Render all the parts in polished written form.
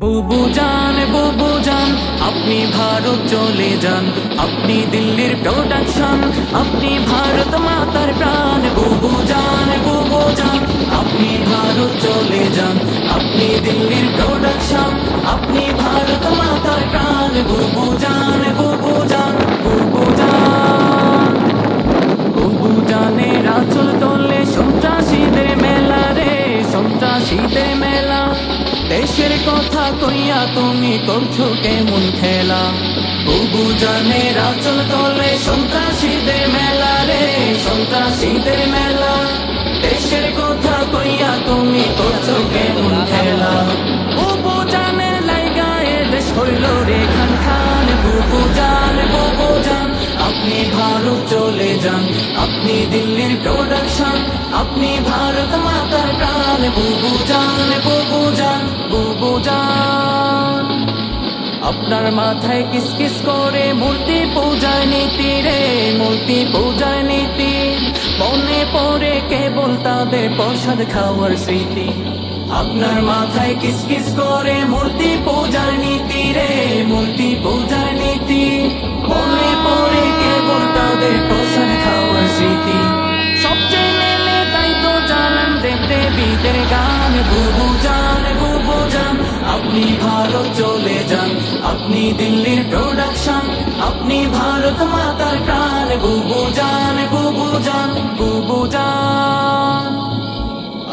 বুবু জান আপনি ভারত চলে যান, আপনি দিল্লির প্রোডাকশন, আপনি ভারত মাতার প্রাণ। বুবু জান আপনি ভারত চলে যান, আপনি দিল্লির প্রোডাকশন, আপনি ভারত মাতার প্রাণ। বুবু জান বুবু জানের আঁচল তোলে সন্ত্রাসীদের মেলা রে, সন্ত্রাসীদের মেলা। দেশের কথা কইয়া তুমি করছো কেমন খেলা। বুবু জানের আঁচল তোলে সন্ত্রাসীদের মেলা রে, সন্ত্রাসীদের মেলা। দেশের কথা কইয়া তুমি করছো কেমন খেলা। বুবু জানের লাইগায়ে দেশ হইল রে খান খান। বুবু জান আপনি ভারত চলে যান, আপনি দিল্লির প্রোডাকশন, আপনি ভারত মাতার প্রাণ। বুবু জান আপনার মাথায় কিসকিস করে মূর্তি পূজায় নীতি রে, মূর্তি পূজায় নীতি। মনে পড়ে কেবল তাদের প্রসাদ খাওয়ার স্মৃতি। আপনার মাথায় কিসকিস করে মূর্তি পূজার নীতি রে, মূর্তি পূজার নীতি। মনে পড়ে কেবল তাদের প্রসাদ খাওয়ার স্মৃতি। সবচেয়ে মেলে তাই তো জানান দেব দেবীদের গান। বুবু জান আপনি ভারত চলে যান, আপনি দিল্লির প্রোডাকশন, আপনি ভারত মাতার প্রাণ। বুবু জান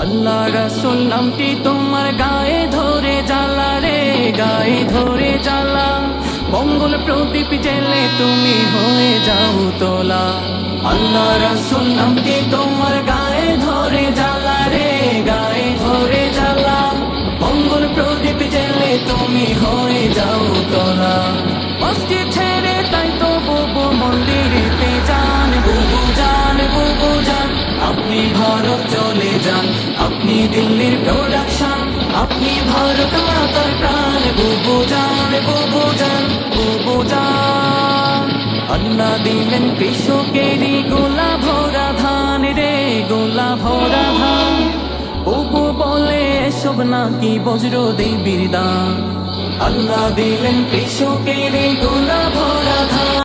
আল্লাহ রাসূল নামটি তোমার গায়ে ধরে জ্বালা রে, গায়ে ধরে জ্বালা। মঙ্গল প্রদীপ জেলে তুমি হয়ে যাও তোলা। আল্লাহ রাসূল নামটি তোমার গায়ে ধরে জ্বালা রে, গায়ে ধরে জ্বালা। মঙ্গল প্রদীপ জেলে তুমি হয়ে যাও তোলা। মসজিদ ছেড়ে তাই তো বুবু মন্দিরেতে যান। বুবু জান আপনি ভারত চলে যান, আপনি দিল্লির প্রোডাকশন, আপনি ভারত মাতার প্রাণ। বুবু জান আল্লাহ দিলেন কৃষকেরই গোলা ভরা ধান রে, গোলা ভরা ধান। বুবু বলে এসব নাকি বজ্র দেবীর দান। আল্লাহ দিলেন কৃষকেরই গোলা ভরা ধান।